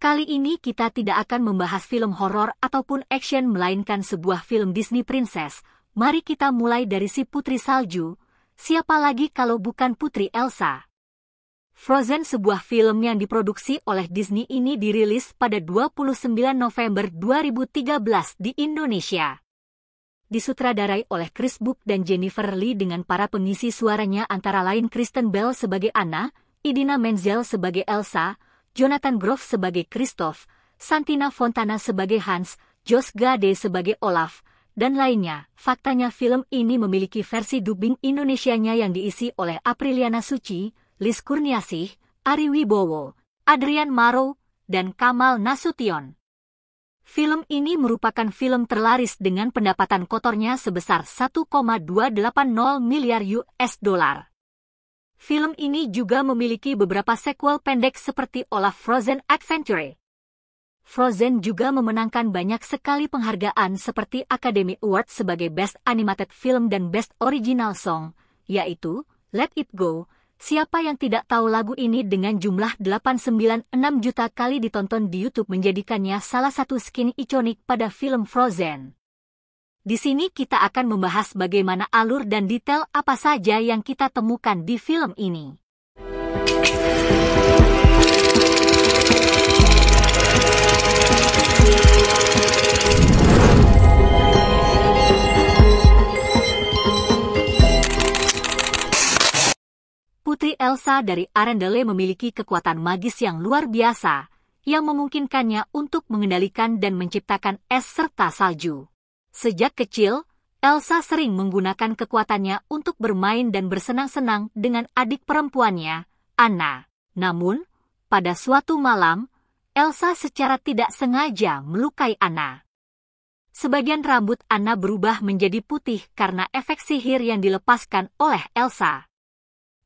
Kali ini kita tidak akan membahas film horor ataupun action melainkan sebuah film Disney Princess. Mari kita mulai dari si Putri Salju. Siapa lagi kalau bukan Putri Elsa? Frozen, sebuah film yang diproduksi oleh Disney ini dirilis pada 29 November 2013 di Indonesia. Disutradarai oleh Chris Book dan Jennifer Lee dengan para pengisi suaranya antara lain Kristen Bell sebagai Anna, Idina Menzel sebagai Elsa, Jonathan Groff sebagai Kristoff, Santina Fontana sebagai Hans, Josh Gade sebagai Olaf, dan lainnya. Faktanya film ini memiliki versi dubbing Indonesianya yang diisi oleh Apriliana Suci, Liz Kurniasih, Ari Wibowo, Adrian Maro, dan Kamal Nasution. Film ini merupakan film terlaris dengan pendapatan kotornya sebesar 1,280 miliar US dollar. Film ini juga memiliki beberapa sequel pendek seperti Olaf Frozen Adventure. Frozen juga memenangkan banyak sekali penghargaan seperti Academy Award sebagai Best Animated Film dan Best Original Song, yaitu Let It Go. Siapa yang tidak tahu lagu ini dengan jumlah 896 juta kali ditonton di YouTube menjadikannya salah satu skin ikonik pada film Frozen. Di sini kita akan membahas bagaimana alur dan detail apa saja yang kita temukan di film ini. Putri Elsa dari Arendelle memiliki kekuatan magis yang luar biasa, yang memungkinkannya untuk mengendalikan dan menciptakan es serta salju. Sejak kecil, Elsa sering menggunakan kekuatannya untuk bermain dan bersenang-senang dengan adik perempuannya, Anna. Namun, pada suatu malam, Elsa secara tidak sengaja melukai Anna. Sebagian rambut Anna berubah menjadi putih karena efek sihir yang dilepaskan oleh Elsa.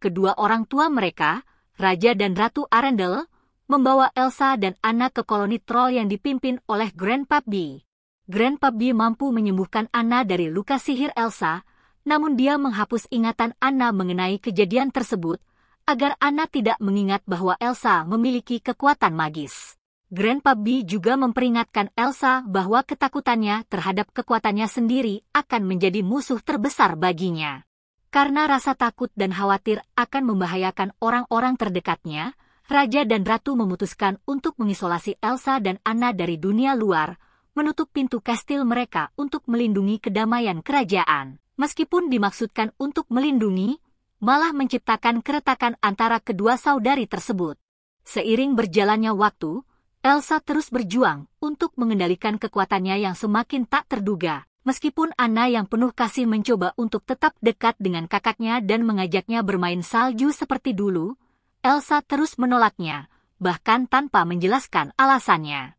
Kedua orang tua mereka, Raja dan Ratu Arendelle, membawa Elsa dan Anna ke koloni troll yang dipimpin oleh Grandpa B. Grandpa B mampu menyembuhkan Anna dari luka sihir Elsa, namun dia menghapus ingatan Anna mengenai kejadian tersebut, agar Anna tidak mengingat bahwa Elsa memiliki kekuatan magis. Grandpa B juga memperingatkan Elsa bahwa ketakutannya terhadap kekuatannya sendiri akan menjadi musuh terbesar baginya. Karena rasa takut dan khawatir akan membahayakan orang-orang terdekatnya, Raja dan Ratu memutuskan untuk mengisolasi Elsa dan Anna dari dunia luar, menutup pintu kastil mereka untuk melindungi kedamaian kerajaan. Meskipun dimaksudkan untuk melindungi, malah menciptakan keretakan antara kedua saudari tersebut. Seiring berjalannya waktu, Elsa terus berjuang untuk mengendalikan kekuatannya yang semakin tak terduga. Meskipun Anna yang penuh kasih mencoba untuk tetap dekat dengan kakaknya dan mengajaknya bermain salju seperti dulu, Elsa terus menolaknya, bahkan tanpa menjelaskan alasannya.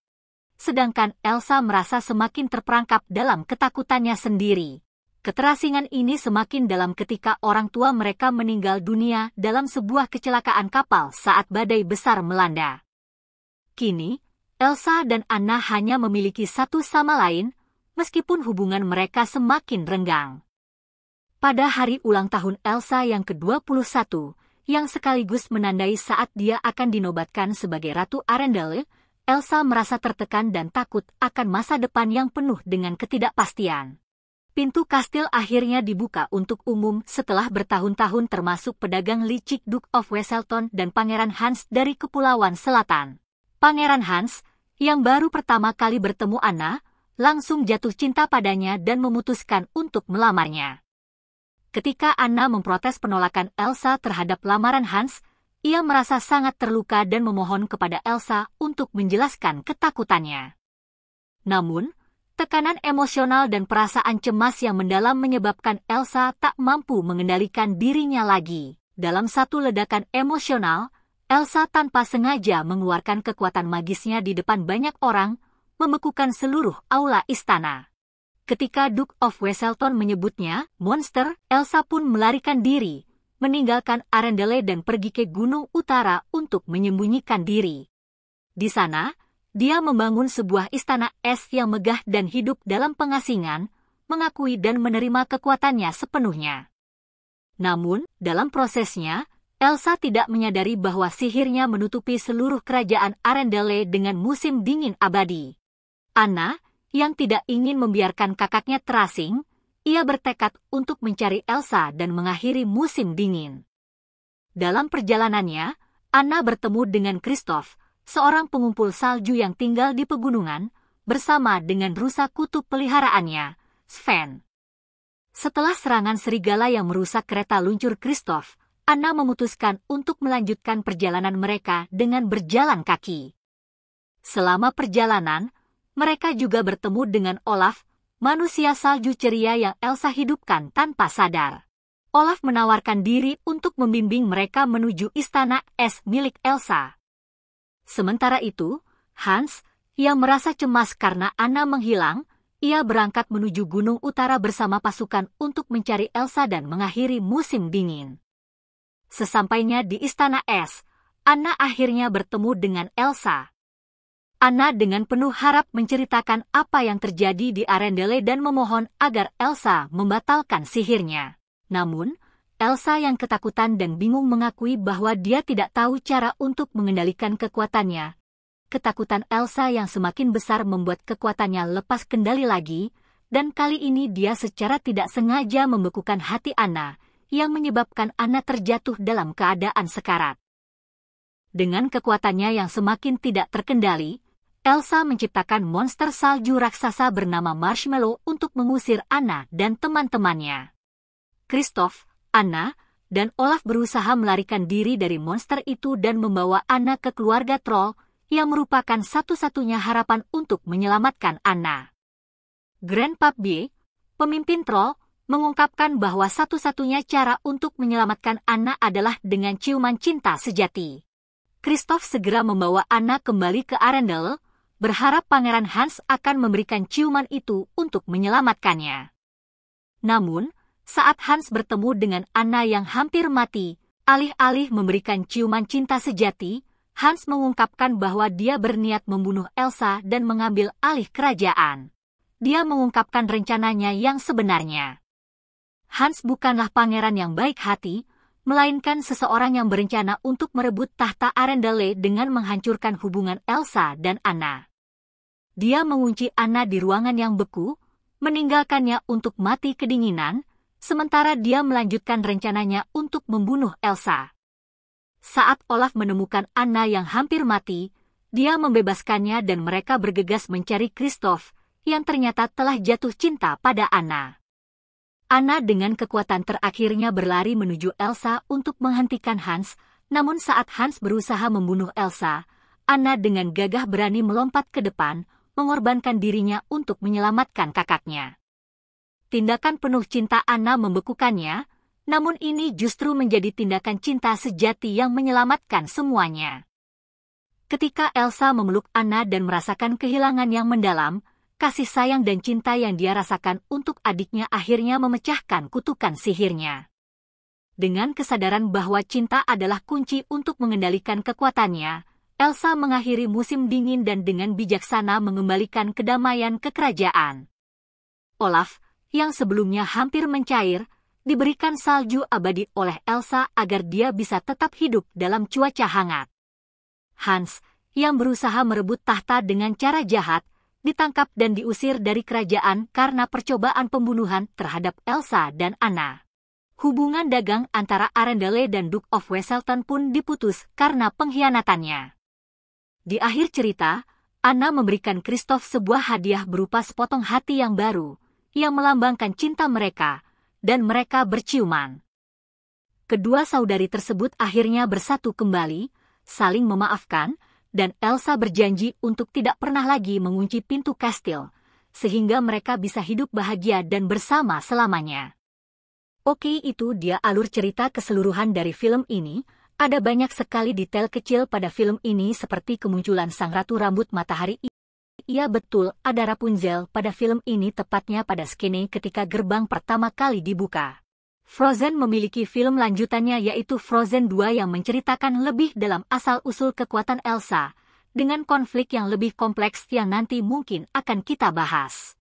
Sedangkan Elsa merasa semakin terperangkap dalam ketakutannya sendiri. Keterasingan ini semakin dalam ketika orang tua mereka meninggal dunia dalam sebuah kecelakaan kapal saat badai besar melanda. Kini, Elsa dan Anna hanya memiliki satu sama lain, meskipun hubungan mereka semakin renggang. Pada hari ulang tahun Elsa yang ke-21, yang sekaligus menandai saat dia akan dinobatkan sebagai Ratu Arendelle, Elsa merasa tertekan dan takut akan masa depan yang penuh dengan ketidakpastian. Pintu kastil akhirnya dibuka untuk umum setelah bertahun-tahun termasuk pedagang licik Duke of Weselton dan Pangeran Hans dari Kepulauan Selatan. Pangeran Hans, yang baru pertama kali bertemu Anna, langsung jatuh cinta padanya dan memutuskan untuk melamarnya. Ketika Anna memprotes penolakan Elsa terhadap lamaran Hans, ia merasa sangat terluka dan memohon kepada Elsa untuk menjelaskan ketakutannya. Namun, tekanan emosional dan perasaan cemas yang mendalam menyebabkan Elsa tak mampu mengendalikan dirinya lagi. Dalam satu ledakan emosional, Elsa tanpa sengaja mengeluarkan kekuatan magisnya di depan banyak orang, membekukan seluruh aula istana. Ketika Duke of Weselton menyebutnya monster, Elsa pun melarikan diri, meninggalkan Arendelle dan pergi ke Gunung Utara untuk menyembunyikan diri. Di sana, dia membangun sebuah istana es yang megah dan hidup dalam pengasingan, mengakui dan menerima kekuatannya sepenuhnya. Namun, dalam prosesnya, Elsa tidak menyadari bahwa sihirnya menutupi seluruh kerajaan Arendelle dengan musim dingin abadi. Anna, yang tidak ingin membiarkan kakaknya terasing, ia bertekad untuk mencari Elsa dan mengakhiri musim dingin. Dalam perjalanannya, Anna bertemu dengan Kristoff, seorang pengumpul salju yang tinggal di pegunungan, bersama dengan rusa kutub peliharaannya, Sven. Setelah serangan serigala yang merusak kereta luncur Kristoff, Anna memutuskan untuk melanjutkan perjalanan mereka dengan berjalan kaki. Selama perjalanan, mereka juga bertemu dengan Olaf, manusia salju ceria yang Elsa hidupkan tanpa sadar. Olaf menawarkan diri untuk membimbing mereka menuju istana es milik Elsa. Sementara itu, Hans, yang merasa cemas karena Anna menghilang, ia berangkat menuju Gunung Utara bersama pasukan untuk mencari Elsa dan mengakhiri musim dingin. Sesampainya di istana es, Anna akhirnya bertemu dengan Elsa. Anna dengan penuh harap menceritakan apa yang terjadi di Arendelle dan memohon agar Elsa membatalkan sihirnya. Namun, Elsa yang ketakutan dan bingung mengakui bahwa dia tidak tahu cara untuk mengendalikan kekuatannya. Ketakutan Elsa yang semakin besar membuat kekuatannya lepas kendali lagi, dan kali ini dia secara tidak sengaja membekukan hati Anna, yang menyebabkan Anna terjatuh dalam keadaan sekarat. Dengan kekuatannya yang semakin tidak terkendali, Elsa menciptakan monster salju raksasa bernama Marshmallow untuk mengusir Anna dan teman-temannya. Kristoff, Anna, dan Olaf berusaha melarikan diri dari monster itu dan membawa Anna ke keluarga troll, yang merupakan satu-satunya harapan untuk menyelamatkan Anna. Grandpappy, pemimpin troll, mengungkapkan bahwa satu-satunya cara untuk menyelamatkan Anna adalah dengan ciuman cinta sejati. Kristoff segera membawa Anna kembali ke Arendelle, berharap Pangeran Hans akan memberikan ciuman itu untuk menyelamatkannya. Namun, saat Hans bertemu dengan Anna yang hampir mati, alih-alih memberikan ciuman cinta sejati, Hans mengungkapkan bahwa dia berniat membunuh Elsa dan mengambil alih kerajaan. Dia mengungkapkan rencananya yang sebenarnya. Hans bukanlah pangeran yang baik hati, melainkan seseorang yang berencana untuk merebut tahta Arendelle dengan menghancurkan hubungan Elsa dan Anna. Dia mengunci Anna di ruangan yang beku, meninggalkannya untuk mati kedinginan, sementara dia melanjutkan rencananya untuk membunuh Elsa. Saat Olaf menemukan Anna yang hampir mati, dia membebaskannya dan mereka bergegas mencari Kristoff, yang ternyata telah jatuh cinta pada Anna. Anna dengan kekuatan terakhirnya berlari menuju Elsa untuk menghentikan Hans, namun saat Hans berusaha membunuh Elsa, Anna dengan gagah berani melompat ke depan, mengorbankan dirinya untuk menyelamatkan kakaknya. Tindakan penuh cinta Anna membekukannya, namun ini justru menjadi tindakan cinta sejati yang menyelamatkan semuanya. Ketika Elsa memeluk Anna dan merasakan kehilangan yang mendalam, kasih sayang dan cinta yang dia rasakan untuk adiknya akhirnya memecahkan kutukan sihirnya. Dengan kesadaran bahwa cinta adalah kunci untuk mengendalikan kekuatannya, Elsa mengakhiri musim dingin dan dengan bijaksana mengembalikan kedamaian ke kerajaan. Olaf, yang sebelumnya hampir mencair, diberikan salju abadi oleh Elsa agar dia bisa tetap hidup dalam cuaca hangat. Hans, yang berusaha merebut tahta dengan cara jahat, ditangkap dan diusir dari kerajaan karena percobaan pembunuhan terhadap Elsa dan Anna. Hubungan dagang antara Arendelle dan Duke of Weselton pun diputus karena pengkhianatannya. Di akhir cerita, Anna memberikan Kristoff sebuah hadiah berupa sepotong hati yang baru, yang melambangkan cinta mereka, dan mereka berciuman. Kedua saudari tersebut akhirnya bersatu kembali, saling memaafkan, dan Elsa berjanji untuk tidak pernah lagi mengunci pintu kastil, sehingga mereka bisa hidup bahagia dan bersama selamanya. Oke, itu dia alur cerita keseluruhan dari film ini. Ada banyak sekali detail kecil pada film ini seperti kemunculan sang ratu rambut matahari. Iya betul, ada Rapunzel pada film ini tepatnya pada skene ketika gerbang pertama kali dibuka. Frozen memiliki film lanjutannya yaitu Frozen 2 yang menceritakan lebih dalam asal-usul kekuatan Elsa, dengan konflik yang lebih kompleks yang nanti mungkin akan kita bahas.